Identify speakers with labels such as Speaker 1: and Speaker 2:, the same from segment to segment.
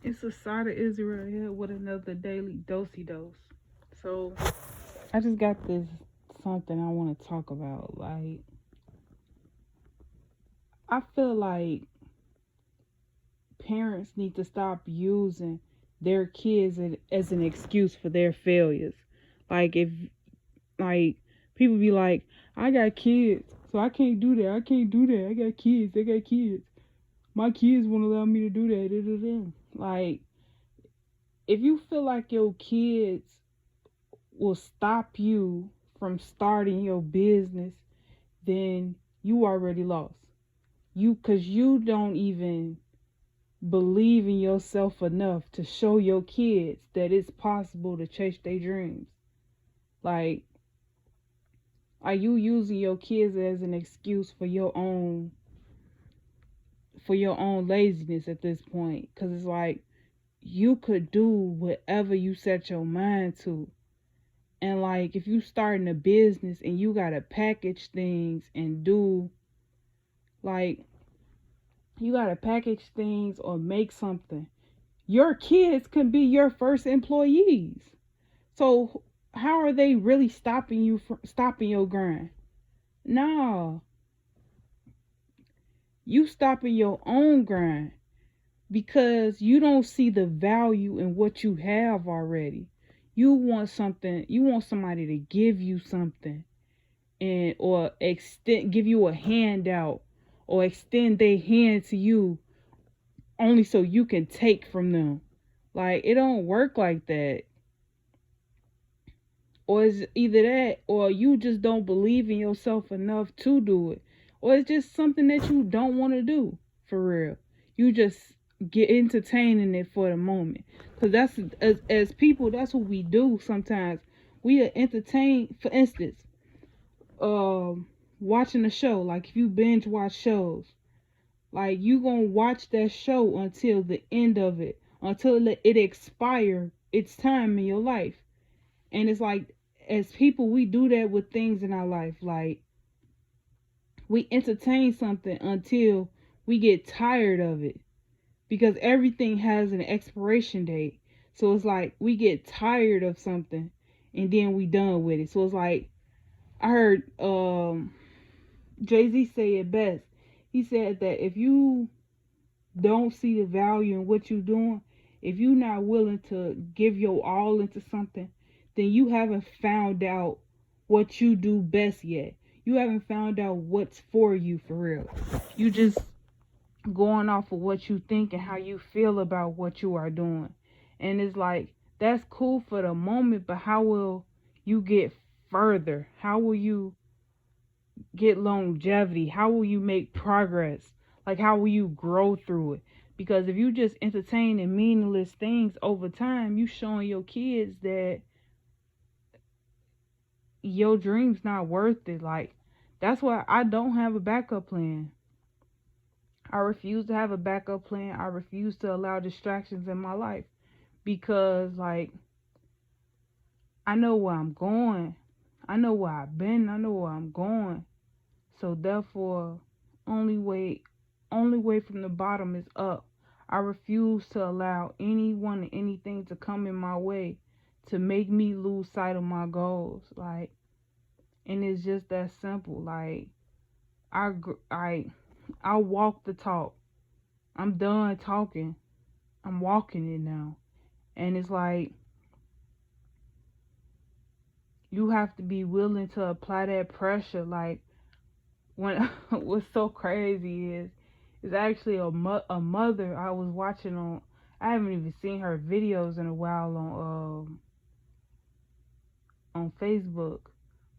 Speaker 1: It's Assata Israel here with another daily doce dose. So I just got this something I want to talk about. Like, I feel like parents need to stop using their kids as an excuse for their failures. Like, if like people be like, I got kids, so I can't do that. I can't do that. I got kids. I got kids. My kids won't allow me to do that. Da, da, da. Like, if you feel like your kids will stop you from starting your business, then you already lost. Cause you don't even believe in yourself enough to show your kids that it's possible to chase their dreams. Like, are you using your kids as an excuse for your own laziness at this point? Cause it's like you could do whatever you set your mind to. And like, if you starting a business and you gotta package things and do, like, you gotta package things or make something, your kids can be your first employees. So how are they really stopping you from stopping your grind? No, you stopping your own grind because you don't see the value in what you have already. You want something, you want somebody to give you something, and or extend give you a handout or extend their hand to you only so you can take from them. Like, it don't work like that. Or it's either that or you just don't believe in yourself enough to do it. Or it's just something that you don't want to do for real. You just get entertaining it for the moment. Cause that's as people, that's what we do sometimes. We are entertained. For instance, watching a show. Like, if you binge watch shows, like, you gonna watch that show until the end of it, until it expire its time in your life. And it's like, as people, we do that with things in our life. Like, we entertain something until we get tired of it, because everything has an expiration date. So it's like we get tired of something and then we done with it. So it's like, I heard Jay-Z say it best. He said that if you don't see the value in what you're doing, if you're not willing to give your all into something, then you haven't found out what you do best yet. You haven't found out what's for you for real. You just going off of what you think and how you feel about what you are doing. And it's like, that's cool for the moment, but how will you get further? How will you get longevity? How will you make progress? Like, how will you grow through it? Because if you just entertaining meaningless things over time, you showing your kids that your dream's not worth it. Like, that's why I don't have a backup plan. I refuse to have a backup plan. I refuse to allow distractions in my life because, like, I know where I'm going. I know where I've been. I know where I'm going. So therefore, only way from the bottom is up. I refuse to allow anyone and anything to come in my way to make me lose sight of my goals. Like, and it's just that simple. Like, I I I walk the talk. I'm done talking. I'm walking it now. And it's like, you have to be willing to apply that pressure. Like, when what's so crazy is, it's actually a mother I was watching on. I haven't even seen her videos in a while on Facebook,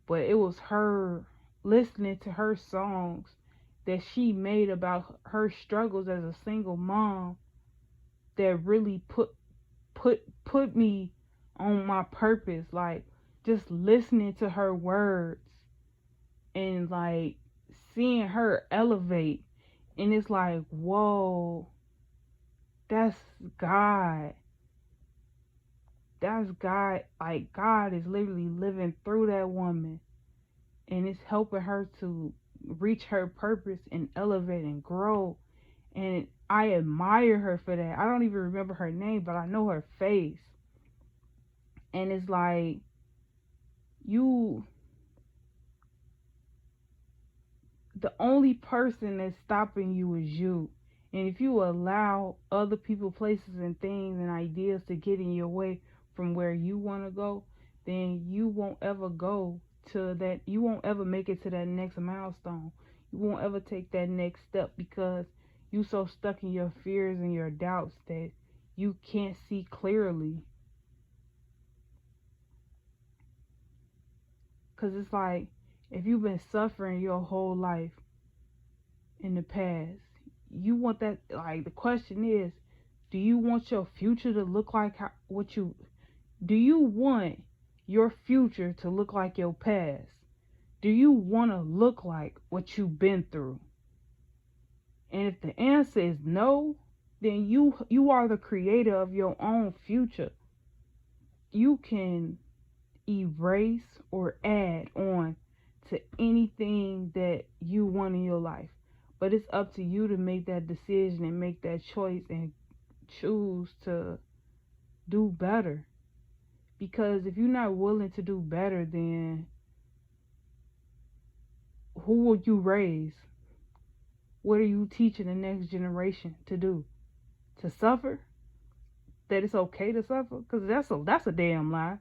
Speaker 1: but it was her listening to her songs that she made about her struggles as a single mom that really put me on my purpose. Like, just listening to her words and like seeing her elevate, and it's like, whoa, that's God. That's God. Like, God is literally living through that woman, and it's helping her to reach her purpose and elevate and grow. And I admire her for that. I don't even remember her name, but I know her face. And it's like, you, the only person that's stopping you is you. And if you allow other people, places, and things and ideas to get in your way from where you want to go, then you won't ever go to that. You won't ever make it to that next milestone. You won't ever take that next step because you so stuck in your fears and your doubts that you can't see clearly. Because it's like, if you've been suffering your whole life in the past, you want that, like, the question is, do you want your future to look like do you want your future to look like your past? Do you want to look like what you've been through? And if the answer is no, then you are the creator of your own future. You can erase or add on to anything that you want in your life. But it's up to you to make that decision and make that choice and choose to do better. Because if you're not willing to do better, then who will you raise? What are you teaching the next generation to do? To suffer? That it's okay to suffer? Because that's a damn lie.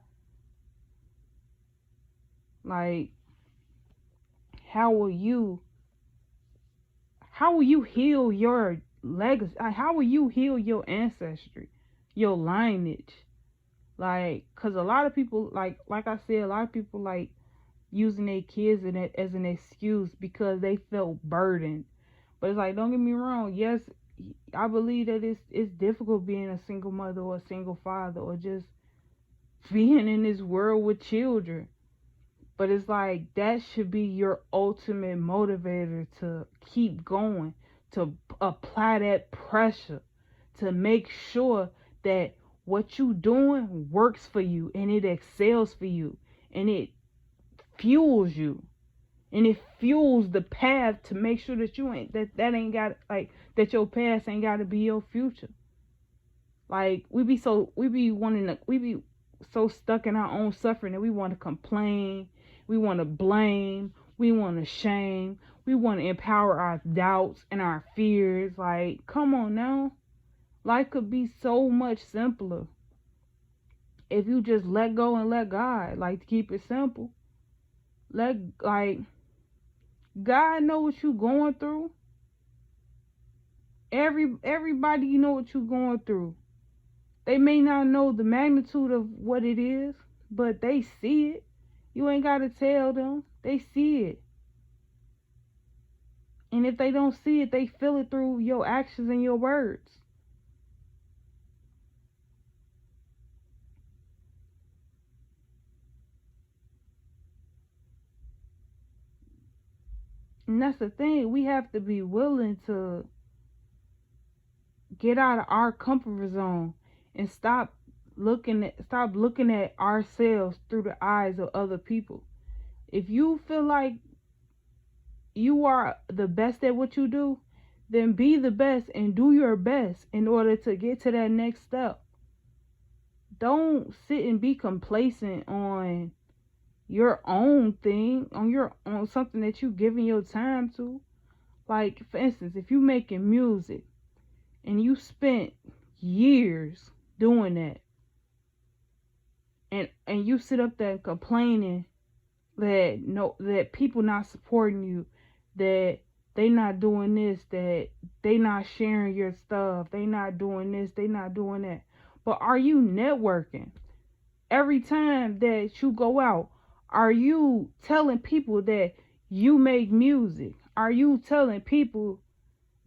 Speaker 1: Like, how will you heal your legacy? How will you heal your ancestry, your lineage? Like, because a lot of people, like I said, a lot of people like using their kids as an excuse because they felt burdened. But it's like, don't get me wrong, yes, I believe that it's difficult being a single mother or a single father or just being in this world with children. But it's like, that should be your ultimate motivator to keep going, to apply that pressure, to make sure that what you doing works for you and it excels for you and it fuels you and it fuels the path to make sure that you ain't that ain't got, like, that your past ain't got to be your future. Like, we be so stuck in our own suffering that we want to complain, we want to blame, we want to shame, we want to empower our doubts and our fears. Like, come on now. Life could be so much simpler if you just let go and let God. Like, to keep it simple. God know what you going through. Everybody, you know what you going through. They may not know the magnitude of what it is, but they see it. You ain't got to tell them. They see it. And if they don't see it, they feel it through your actions and your words. And that's the thing. We have to be willing to get out of our comfort zone and stop looking at ourselves through the eyes of other people. If you feel like you are the best at what you do, then be the best and do your best in order to get to that next step. Don't sit and be complacent on your own thing, on something that you giving your time to. Like, for instance, if you making music and you spent years doing that, and you sit up there complaining that people not supporting you, that they not doing this, that they not sharing your stuff, they not doing this, they not doing that. But are you networking? Every time that you go out, are you telling people that you make music? Are you telling people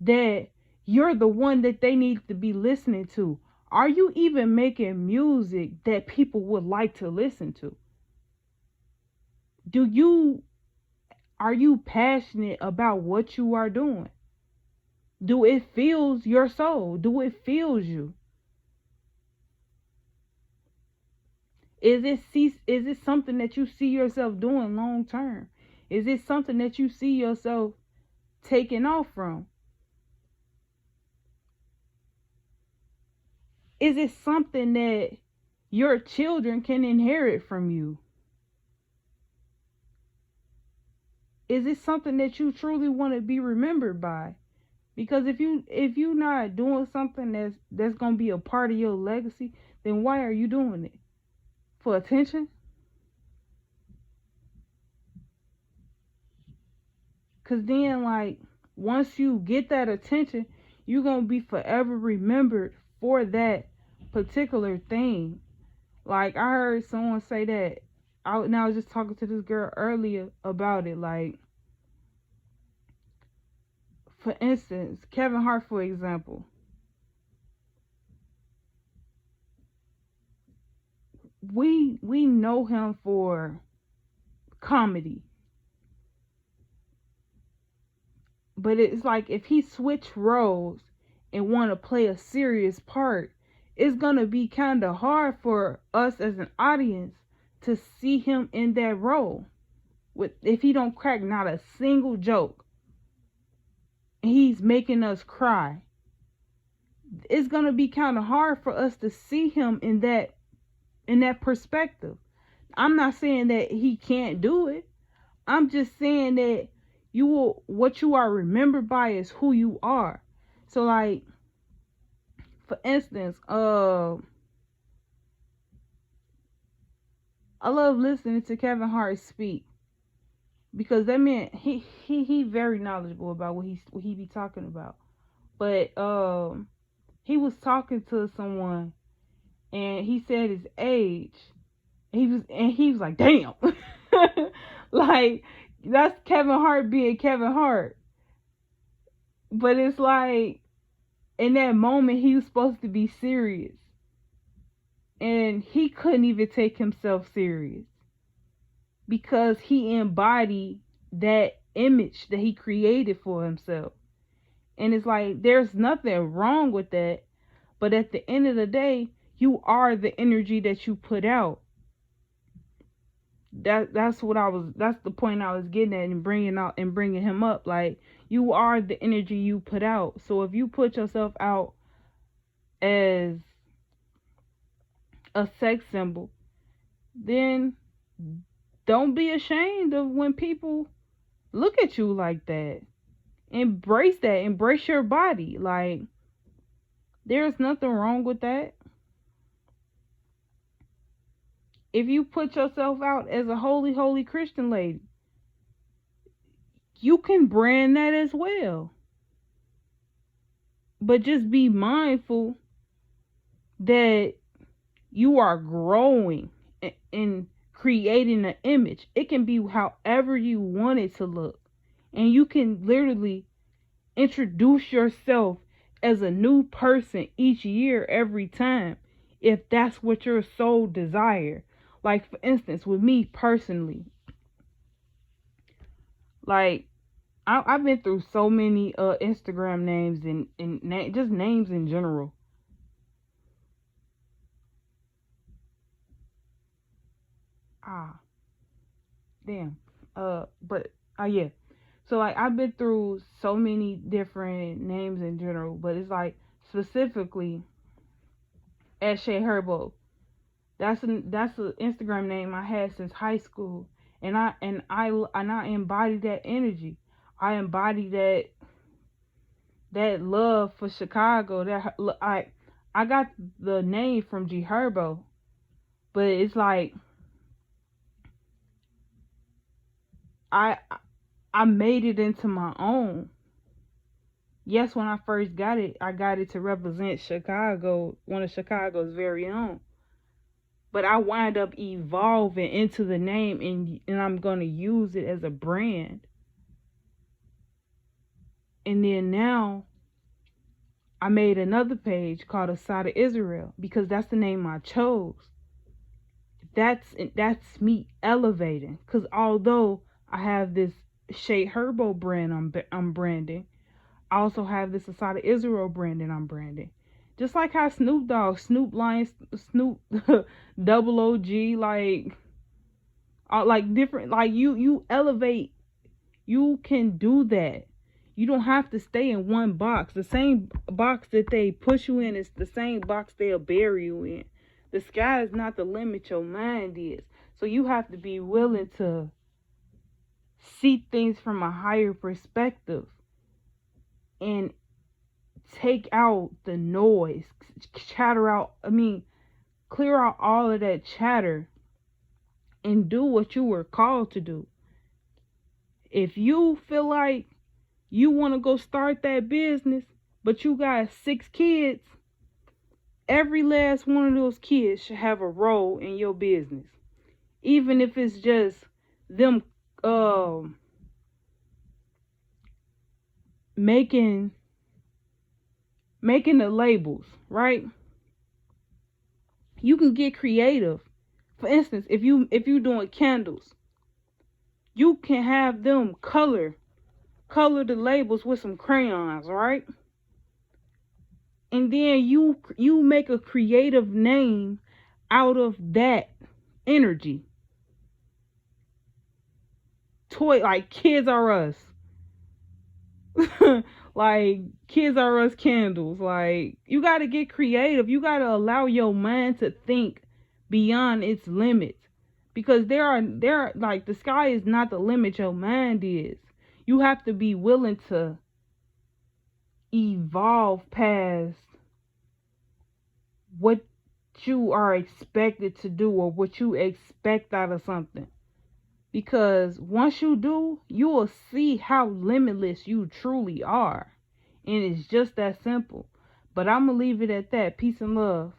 Speaker 1: that you're the one that they need to be listening to? Are you even making music that people would like to listen to? Are you passionate about what you are doing? Do it fills your soul? Do it fills you? Is it something that you see yourself doing long term? Is it something that you see yourself taking off from? Is it something that your children can inherit from you? Is it something that you truly want to be remembered by? Because if you not doing something that's gonna be a part of your legacy, then why are you doing it? For attention? Cause then, like, once you get that attention, you're gonna be forever remembered for that particular thing. Like, I heard someone say that. I was just talking to this girl earlier about it. Like, for instance, Kevin Hart, for example. We know him for comedy. But it's like if he switched roles and want to play a serious part, it's going to be kind of hard for us as an audience to see him in that role. If he don't crack not a single joke, and he's making us cry, it's going to be kind of hard for us to see him in that perspective. I'm not saying that he can't do it. I'm just saying that what you are remembered by is who you are. So, like, for instance, I love listening to Kevin Hart speak, because that man, he very knowledgeable about what he be talking about. But he was talking to someone, and he said his age. He was like, damn. Like, that's Kevin Hart being Kevin Hart. But it's like, in that moment, he was supposed to be serious. And he couldn't even take himself serious, because he embodied that image that he created for himself. And it's like, there's nothing wrong with that. But at the end of the day, you are the energy that you put out. That's the point I was getting at, and bringing him up. Like, you are the energy you put out. So if you put yourself out as a sex symbol, then don't be ashamed of when people look at you like that. Embrace that. Embrace your body. Like, there's nothing wrong with that. If you put yourself out as a holy Christian lady, you can brand that as well. But just be mindful that you are growing and creating an image. It can be however you want it to look. And you can literally introduce yourself as a new person each year, every time, if that's what your soul desire. Like, for instance, with me personally, like, I've been through so many Instagram names and just names in general. Damn. But yeah. So, like, I've been through so many different names in general, but it's like, specifically, Shay Herbo. That's an Instagram name I had since high school, and I embody that energy. I embody that love for Chicago. That I got the name from G Herbo, but it's like, I made it into my own. Yes, when I first got it, I got it to represent Chicago, one of Chicago's very own. But I wind up evolving into the name, and I'm going to use it as a brand. And then now, I made another page called Assata Israel, because that's the name I chose. That's me elevating. Because although I have this Shea Herbo brand I'm branding, I also have this Assata Israel brand that I'm branding. Just like how Snoop Dogg, Snoop Lion, Snoop Double OG, like different, like you elevate. You can do that. You don't have to stay in one box. The same box that they push you in is the same box they'll bury you in. The sky is not the limit, your mind is. So you have to be willing to see things from a higher perspective and take out the noise, clear out all of that chatter and do what you were called to do. If you feel like you want to go start that business, but you got 6 kids, every last one of those kids should have a role in your business. Even if it's just them making the labels, right? You can get creative. For instance, if you doing candles, you can have them color the labels with some crayons, right? And then you make a creative name out of that energy. Toy, like Kids Are Us. Like Kids Are Us candles. Like, you got to get creative. You got to allow your mind to think beyond its limits, because there like, the sky is not the limit, your mind is. You have to be willing to evolve past what you are expected to do or what you expect out of something. Because once you do, you will see how limitless you truly are. And it's just that simple. But I'm going to leave it at that. Peace and love.